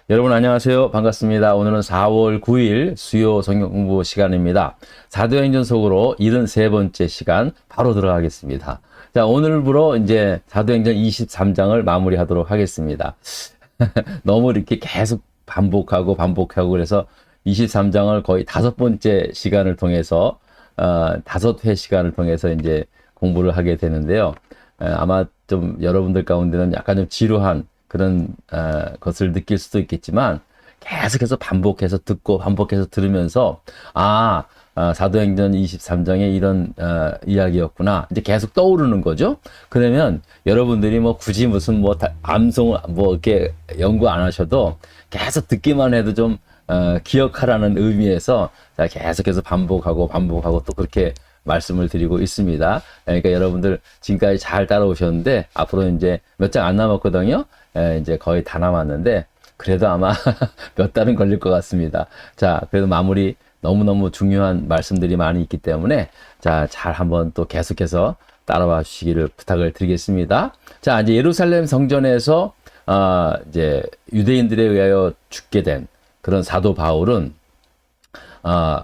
여러분 안녕하세요. 반갑습니다. 오늘은 4월 9일 수요 성경 공부 시간입니다. 사도행전 속으로 73번째 시간 바로 들어가겠습니다. 자, 오늘부로 이제 사도행전 23장을 마무리하도록 하겠습니다. 너무 이렇게 계속 반복하고 그래서 23장을 거의 5번째 시간을 통해서 5회 시간을 통해서 이제 공부를 하게 되는데요. 아마 좀 여러분들 가운데는 약간 좀 지루한 그런 것을 느낄 수도 있겠지만 계속해서 반복해서 듣고 반복해서 들으면서 사도행전 23장에 이런 이야기였구나 이제 계속 떠오르는 거죠. 그러면 여러분들이 뭐 굳이 무슨 뭐 암송 뭐 이렇게 연구 안 하셔도 계속 듣기만 해도 좀 기억하라는 의미에서 계속해서 반복하고 또 그렇게 말씀을 드리고 있습니다. 그러니까 여러분들 지금까지 잘 따라오셨는데 앞으로 이제 몇 장 안 남았거든요. 이제 거의 다 남았는데 그래도 아마 몇 달은 걸릴 것 같습니다. 자, 그래도 마무리 너무너무 중요한 말씀들이 많이 있기 때문에 자, 잘 한번 또 계속해서 따라와 주시기를 부탁을 드리겠습니다. 자, 이제 예루살렘 성전에서 이제 유대인들에 의하여 죽게 된 그런 사도 바울은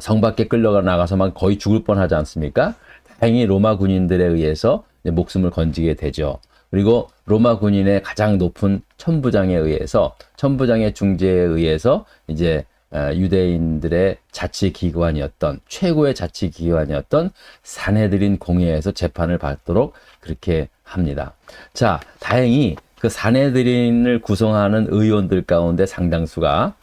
성 밖에 끌려가 나가서만 거의 죽을 뻔하지 않습니까? 다행히 로마 군인들에 의해서 목숨을 건지게 되죠. 그리고 로마 군인의 가장 높은 천부장의 중재에 의해서 이제 유대인들의 자치기관이었던 최고의 자치기관이었던 산헤드린 공회에서 재판을 받도록 그렇게 합니다. 자, 다행히 그 산헤드린을 구성하는 의원들 가운데 상당수가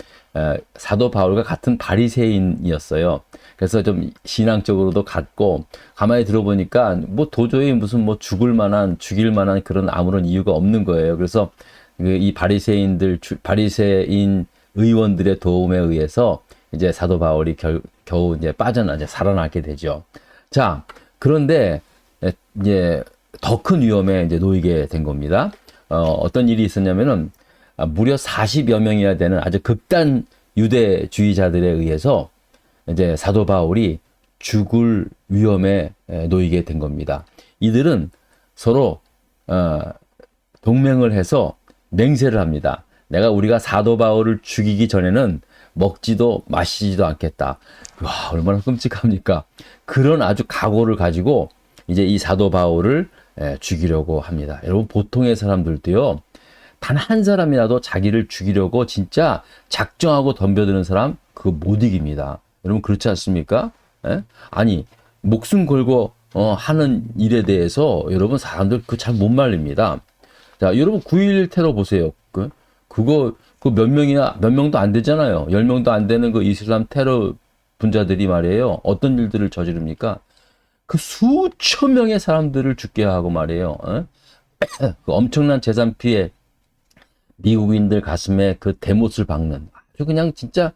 사도 바울과 같은 바리새인이었어요. 그래서 좀 신앙적으로도 같고 가만히 들어보니까 뭐 도저히 무슨 뭐 죽일 만한 그런 아무런 이유가 없는 거예요. 그래서 이 바리새인 의원들의 도움에 의해서 이제 사도 바울이 겨우 이제 살아나게 되죠. 자, 그런데 이제 더 큰 위험에 이제 놓이게 된 겁니다. 어떤 일이 있었냐면은 무려 40여 명이나 되는 아주 극단 유대주의자들에 의해서 이제 사도 바울이 죽을 위험에 놓이게 된 겁니다. 이들은 서로 동맹을 해서 맹세를 합니다. 우리가 사도 바울을 죽이기 전에는 먹지도 마시지도 않겠다. 와, 얼마나 끔찍합니까? 그런 아주 각오를 가지고 이제 이 사도 바울을 죽이려고 합니다. 여러분, 보통의 사람들도요, 단 한 사람이라도 자기를 죽이려고 진짜 작정하고 덤벼드는 사람 그거 못 이깁니다. 여러분 그렇지 않습니까? 아니 목숨 걸고 하는 일에 대해서 여러분 사람들 그거 잘 못 말립니다. 자, 여러분 9.11 테러 보세요. 그거 몇 명도 안 되잖아요. 10명도 안 되는 그 이슬람 테러 분자들이 말이에요. 어떤 일들을 저지릅니까? 그 수천 명의 사람들을 죽게 하고 말이에요. 그 엄청난 재산 피해, 미국인들 가슴에 그 대못을 박는 아주 그냥 진짜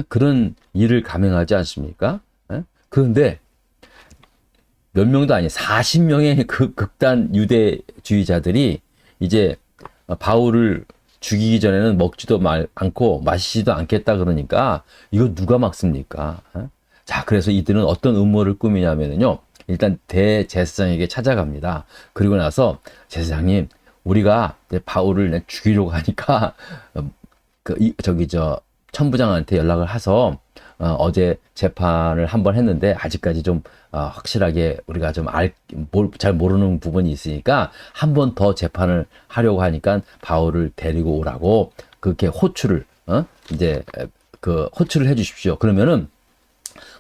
그런 일을 감행하지 않습니까? 그런데 몇 명도 아니 40명의 그 극단 유대주의자들이 이제 바울을 죽이기 전에는 먹지도 않고 마시지도 않겠다 그러니까 이거 누가 막습니까? 자, 그래서 이들은 어떤 음모를 꾸미냐면요, 일단 대제사장에게 찾아갑니다. 그리고 나서 제사장님, 우리가 바울을 죽이려고 하니까 천부장한테 연락을 해서 어제 재판을 한번 했는데 아직까지 좀 확실하게 우리가 좀 잘 모르는 부분이 있으니까 한 번 더 재판을 하려고 하니까 바울을 데리고 오라고 그렇게 호출을 호출을 해주십시오. 그러면은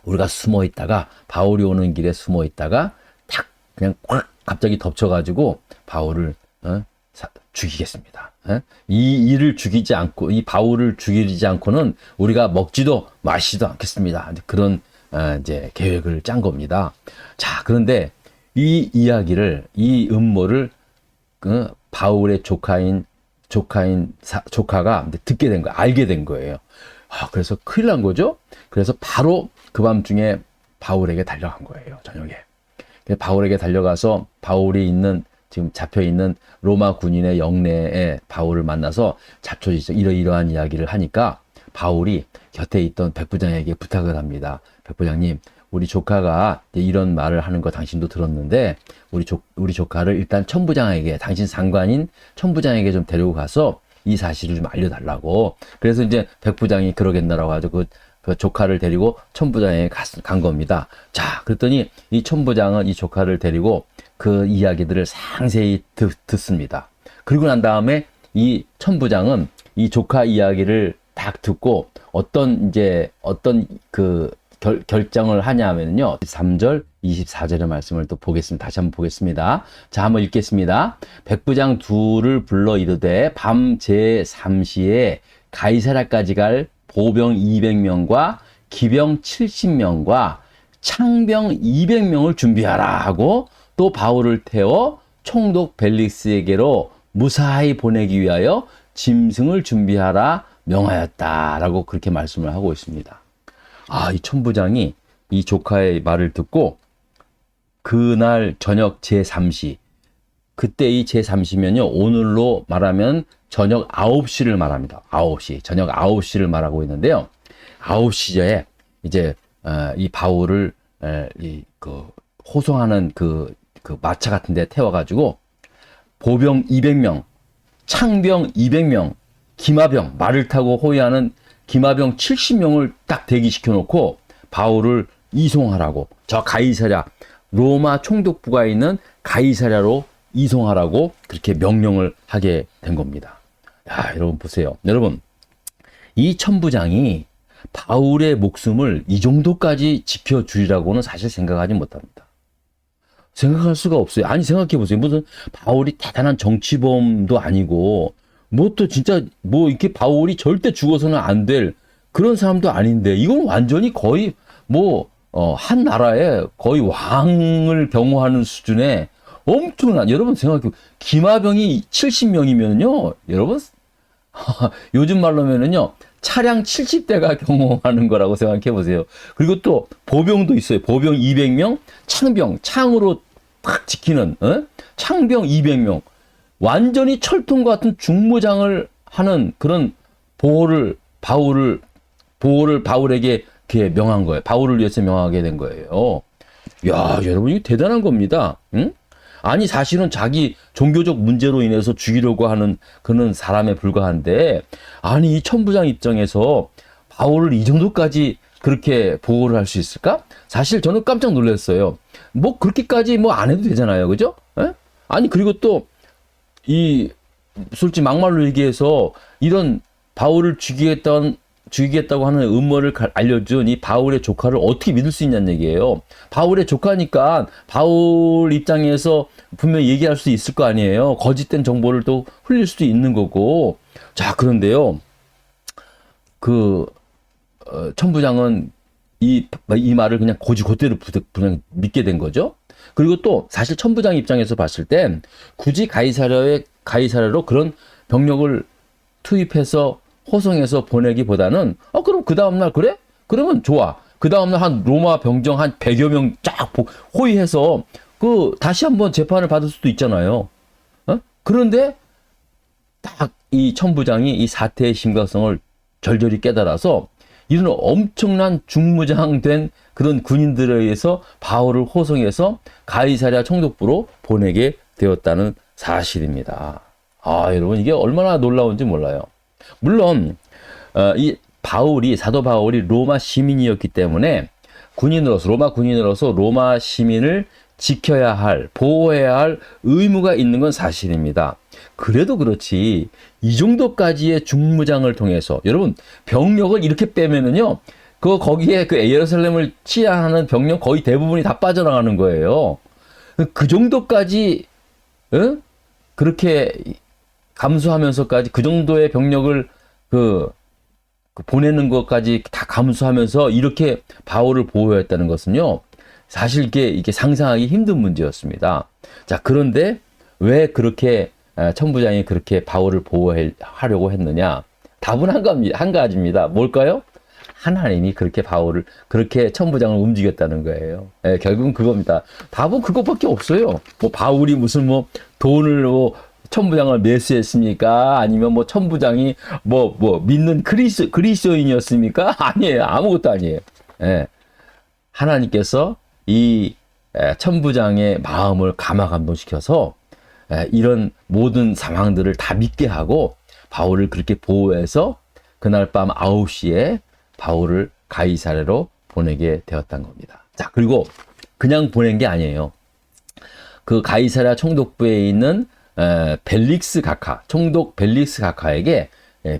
우리가 숨어 있다가 바울이 오는 길에 숨어 있다가 탁 그냥 꽉 갑자기 덮쳐가지고 바울을 죽이겠습니다. 이 일을 죽이지 않고, 이 바울을 죽이지 않고는 우리가 먹지도 마시지도 않겠습니다. 그런 이제 계획을 짠 겁니다. 자, 그런데 이 음모를 바울의 조카가 듣게 된 거예요. 알게 된 거예요. 그래서 큰일 난 거죠. 그래서 바로 그 밤중에 바울에게 달려간 거예요. 저녁에. 바울에게 달려가서 지금 잡혀있는 로마 군인의 영내에 바울을 만나서 잡초지죠. 이러이러한 이야기를 하니까 바울이 곁에 있던 백부장에게 부탁을 합니다. 백부장님, 우리 조카가 이런 말을 하는 거 당신도 들었는데 우리 조카를 일단 당신 상관인 천부장에게 좀 데리고 가서 이 사실을 좀 알려달라고. 그래서 이제 백부장이 그러겠나라고 하죠. 그 조카를 데리고 천부장에 간 겁니다. 자, 그랬더니 이 천부장은 이 조카를 데리고 그 이야기들을 상세히 듣습니다. 그리고 난 다음에 이 천부장은 이 조카 이야기를 딱 듣고 어떤 결정을 하냐면요. 3절, 24절의 말씀을 또 보겠습니다. 다시 한번 보겠습니다. 자, 한번 읽겠습니다. 백부장 둘을 불러 이르되 밤 제3시에 가이사랴까지 갈 보병 200명과 기병 70명과 창병 200명을 준비하라 하고 또 바울을 태워 총독 벨릭스에게로 무사히 보내기 위하여 짐승을 준비하라 명하였다라고 그렇게 말씀을 하고 있습니다. 아, 이 천부장이 이 조카의 말을 듣고 그날 저녁 제3시, 그때 이 제3시면요, 오늘로 말하면 저녁 9시를 말합니다. 9시, 저녁 9시를 말하고 있는데요. 9시에 이제 이 바울을 호송하는 그 마차 같은 데 태워가지고 보병 200명, 창병 200명, 기마병, 말을 타고 호위하는 기마병 70명을 딱 대기시켜 놓고 바울을 이송하라고, 저 가이사랴, 로마 총독부가 있는 가이사랴로 이송하라고 그렇게 명령을 하게 된 겁니다. 야, 여러분 보세요. 여러분, 이 천부장이 바울의 목숨을 이 정도까지 지켜주리라고는 사실 생각하지 못합니다. 생각할 수가 없어요. 아니, 생각해 보세요. 무슨 바울이 대단한 정치범도 아니고 뭐 또 진짜 뭐 이렇게 바울이 절대 죽어서는 안 될 그런 사람도 아닌데, 이건 완전히 거의 한 나라에 거의 왕을 경호하는 수준의 엄청난, 여러분 생각해, 기마병이 70명이면요, 여러분, 요즘 말로면은요, 차량 70대가 경호하는 거라고 생각해 보세요. 그리고 또 보병도 있어요. 보병 200명, 창병, 창으로 딱 지키는, 창병 200명. 완전히 철통 같은 중무장을 하는 그런 보호를 바울에게 이렇게 명한 거예요. 바울을 위해서 명하게 된 거예요. 야, 여러분, 이거 대단한 겁니다. 응? 아니, 사실은 자기 종교적 문제로 인해서 죽이려고 하는 그런 사람에 불과한데, 아니, 이 천부장 입장에서 바울을 이 정도까지 그렇게 보호를 할 수 있을까? 사실 저는 깜짝 놀랐어요. 뭐 그렇게까지 안 해도 되잖아요. 그죠? 에? 아니, 그리고 또 솔직히 막말로 얘기해서 이런 바울을 죽이겠다고 하는 음모를 알려준 이 바울의 조카를 어떻게 믿을 수 있냐는 얘기예요. 바울의 조카니까 바울 입장에서 분명히 얘기할 수 있을 거 아니에요. 거짓된 정보를 또 흘릴 수도 있는 거고. 자, 그런데요, 천부장은 이 말을 그냥 곧대로 그냥 믿게 된 거죠. 그리고 또 사실 천부장 입장에서 봤을 땐 굳이 가이사랴로 그런 병력을 투입해서 호송해서 보내기보다는 그럼 그 다음날, 그래? 그러면 좋아. 그 다음날 한 로마 병정 한 100여 명 쫙 호위해서 다시 한번 재판을 받을 수도 있잖아요. 그런데 딱 이 천부장이 이 사태의 심각성을 절절히 깨달아서 이런 엄청난 중무장된 그런 군인들에 의해서 바울을 호송해서 가이사랴 총독부로 보내게 되었다는 사실입니다. 아, 여러분, 이게 얼마나 놀라운지 몰라요. 물론 이 사도 바울이 로마 시민이었기 때문에 로마 군인으로서 로마 시민을 지켜야 할, 보호해야 할 의무가 있는 건 사실입니다. 그래도 그렇지, 이 정도까지의 중무장을 통해서, 여러분, 병력을 이렇게 빼면은요, 거기에 예루살렘을 치하하는 병력 거의 대부분이 다 빠져나가는 거예요. 그 정도까지, 그렇게 감수하면서까지 그 정도의 병력을 보내는 것까지 다 감수하면서 이렇게 바울을 보호했다는 것은요, 사실 이게 상상하기 힘든 문제였습니다. 자, 그런데 왜 그렇게 천부장이 그렇게 바울을 보호하려고 했느냐? 답은 한 가지입니다. 뭘까요? 하나님이 그렇게 천부장을 움직였다는 거예요. 결국은 그겁니다. 답은 그것밖에 없어요. 바울이 무슨 돈을 천부장을 매수했습니까? 아니면 천부장이 믿는 그리스도인이었습니까? 아니에요. 아무것도 아니에요. 하나님께서 이 천부장의 마음을 감화감동시켜서 이런 모든 상황들을 다 믿게 하고 바울을 그렇게 보호해서 그날 밤 9시에 바울을 가이사랴로 보내게 되었던 겁니다. 자, 그리고 그냥 보낸 게 아니에요. 그 가이사랴 총독부에 있는 벨릭스 각하, 총독 벨릭스 각하에게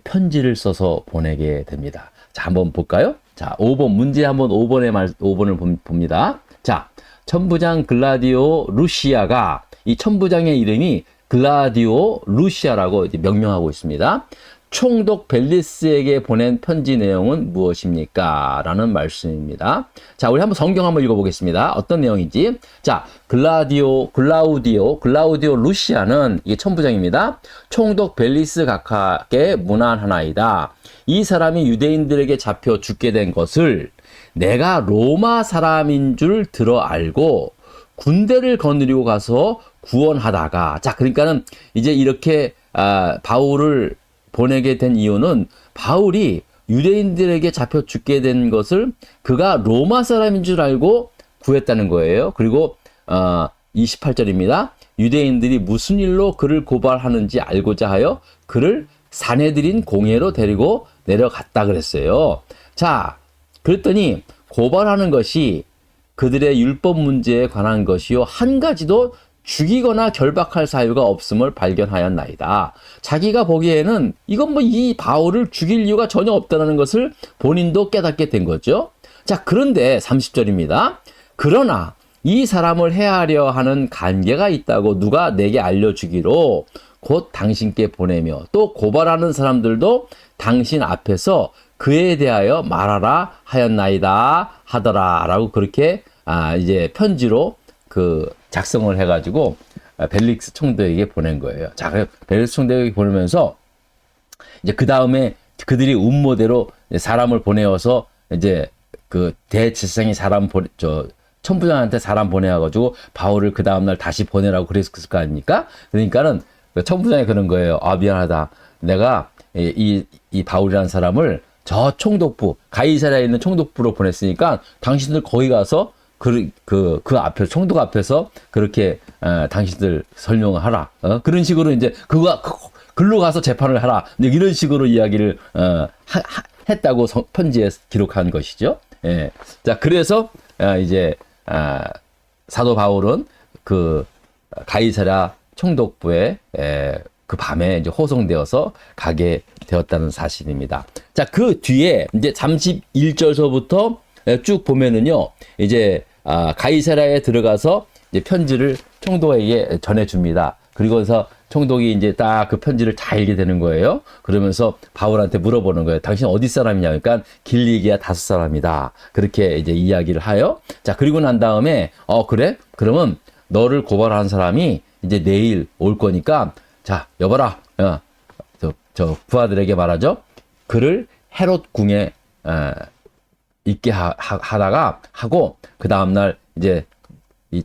편지를 써서 보내게 됩니다. 자, 한번 볼까요? 자, 5번 문제 한번 5번을 봅니다. 자, 천부장 글라디오 루시아가, 이 천부장의 이름이 글라디오 루시아라고 이제 명명하고 있습니다. 총독 벨리스에게 보낸 편지 내용은 무엇입니까? 라는 말씀입니다. 자, 우리 한번 성경 한번 읽어보겠습니다. 어떤 내용인지. 자, 글라우디오 루시아는, 이게 천부장입니다. 총독 벨리스 각하께 문안하나이다. 이 사람이 유대인들에게 잡혀 죽게 된 것을 내가 로마 사람인 줄 들어 알고 군대를 거느리고 가서 구원하다가, 자, 그러니까는 이제 이렇게 바울을 보내게 된 이유는 바울이 유대인들에게 잡혀 죽게 된 것을 그가 로마 사람인 줄 알고 구했다는 거예요. 그리고 28절입니다. 유대인들이 무슨 일로 그를 고발하는지 알고자 하여 그를 사내들인 공회로 데리고 내려갔다 그랬어요. 자, 그랬더니 고발하는 것이 그들의 율법 문제에 관한 것이요, 한 가지도 죽이거나 결박할 사유가 없음을 발견하였나이다. 자기가 보기에는 이건 뭐 이 바울을 죽일 이유가 전혀 없다는 것을 본인도 깨닫게 된 거죠. 자, 그런데 30절입니다. 그러나 이 사람을 해하려 하는 관계가 있다고 누가 내게 알려주기로 곧 당신께 보내며 또 고발하는 사람들도 당신 앞에서 그에 대하여 말하라 하였나이다 하더라 라고, 그렇게 이제 편지로 작성을 해가지고 벨릭스 총독에게 보낸 거예요. 자, 그래서 벨릭스 총독에게 보내면서 이제 그 다음에 그들이 음모대로 사람을 보내어서 이제 그 대제사장이 천부장한테 사람 보내가지고 바울을 그 다음날 다시 보내라고 그랬을 거 아닙니까? 그러니까는 천부장이 그런 거예요. 아, 미안하다. 내가 이 바울이라는 사람을 저 총독부, 가이사랴에 있는 총독부로 보냈으니까 당신들 거기 가서 그 앞에, 총독 앞에서 그렇게 당신들 설명을 하라. 그런 식으로 이제 글로 가서 재판을 하라. 이런 식으로 이야기를 했다고 편지에 기록한 것이죠. 예. 자, 그래서 이제 사도 바울은 그 가이사랴 총독부에 그 밤에 이제 호송되어서 가게 되었다는 사실입니다. 자, 그 뒤에 이제 31절서부터 쭉 보면은요, 이제 가이사랴에 들어가서 이제 편지를 총독에게 전해줍니다. 그리고서 총독이 이제 딱 그 편지를 다 읽게 되는 거예요. 그러면서 바울한테 물어보는 거예요. 당신 어디 사람이냐? 그러니까 길리기아 다섯 사람이다. 그렇게 이제 이야기를 하여, 자, 그리고 난 다음에 그래? 그러면 너를 고발한 사람이 이제 내일 올 거니까, 자, 여봐라. 저 부하들에게 말하죠. 그를 헤롯 궁에 있게 하다가 하고, 그 다음날 이제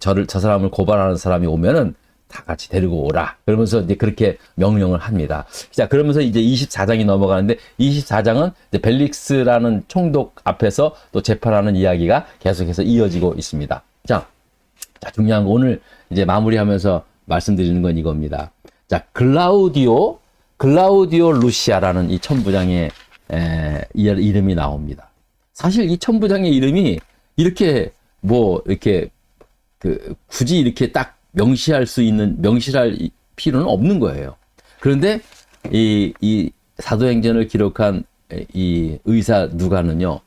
저 사람을 고발하는 사람이 오면은 다 같이 데리고 오라. 그러면서 이제 그렇게 명령을 합니다. 자, 그러면서 이제 24장이 넘어가는데, 24장은 이제 벨릭스라는 총독 앞에서 또 재판하는 이야기가 계속해서 이어지고 있습니다. 자, 중요한 거 오늘 이제 마무리하면서 말씀드리는 건 이겁니다. 자, 글라우디오 루시아라는 이 천부장의 이름이 나옵니다. 사실 이 천부장의 이름이 이렇게 굳이 이렇게 딱 명시할 필요는 없는 거예요. 그런데 이 사도행전을 기록한 이 의사 누가는요,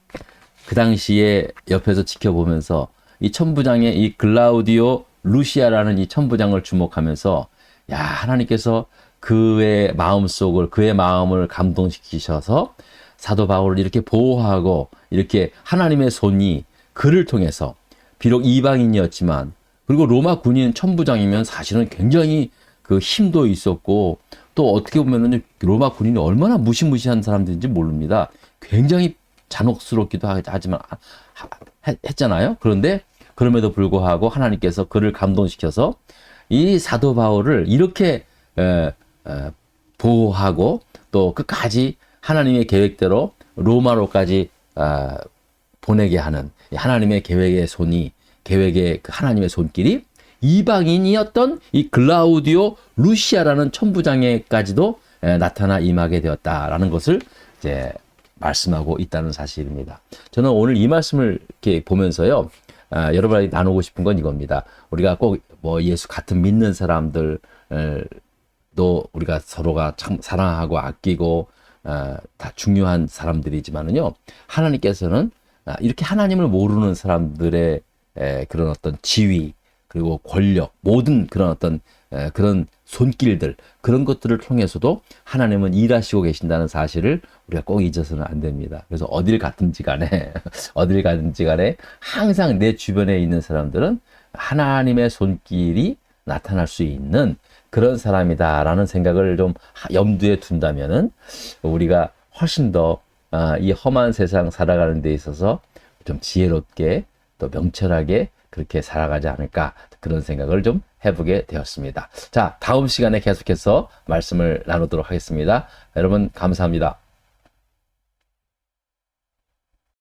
그 당시에 옆에서 지켜보면서 이 천부장의 이 글라우디오 루시아라는 이 천부장을 주목하면서, 야, 하나님께서 그의 마음을 감동시키셔서 사도 바울을 이렇게 보호하고, 이렇게 하나님의 손이 그를 통해서, 비록 이방인이었지만, 그리고 로마 군인 천부장이면 사실은 굉장히 그 힘도 있었고, 또 어떻게 보면은 로마 군인이 얼마나 무시무시한 사람들인지 모릅니다. 굉장히 잔혹스럽기도 하지만 했잖아요. 그런데 그럼에도 불구하고 하나님께서 그를 감동시켜서 이 사도 바울을 이렇게 보호하고, 또 끝까지 하나님의 계획대로 로마로까지 보내게 하는 하나님의 계획의 그 하나님의 손길이 이방인이었던 이 글라우디오 루시아라는 천부장에까지도 나타나 임하게 되었다라는 것을 이제 말씀하고 있다는 사실입니다. 저는 오늘 이 말씀을 이렇게 보면서요, 여러분에게 나누고 싶은 건 이겁니다. 우리가 꼭 뭐 예수 같은 믿는 사람들, 또 우리가 서로가 참 사랑하고 아끼고 다 중요한 사람들이지만은요, 하나님께서는 이렇게 하나님을 모르는 사람들의 그런 어떤 지위 그리고 권력, 모든 그런 어떤 그런 손길들, 그런 것들을 통해서도 하나님은 일하시고 계신다는 사실을 우리가 꼭 잊어서는 안 됩니다. 그래서 어딜 갔든지 간에 어딜 가든지 간에 항상 내 주변에 있는 사람들은 하나님의 손길이 나타날 수 있는 그런 사람이다라는 생각을 좀 염두에 둔다면은 우리가 훨씬 더 이 험한 세상 살아가는 데 있어서 좀 지혜롭게 또 명철하게 그렇게 살아가지 않을까, 그런 생각을 좀 해보게 되었습니다. 자, 다음 시간에 계속해서 말씀을 나누도록 하겠습니다. 여러분 감사합니다.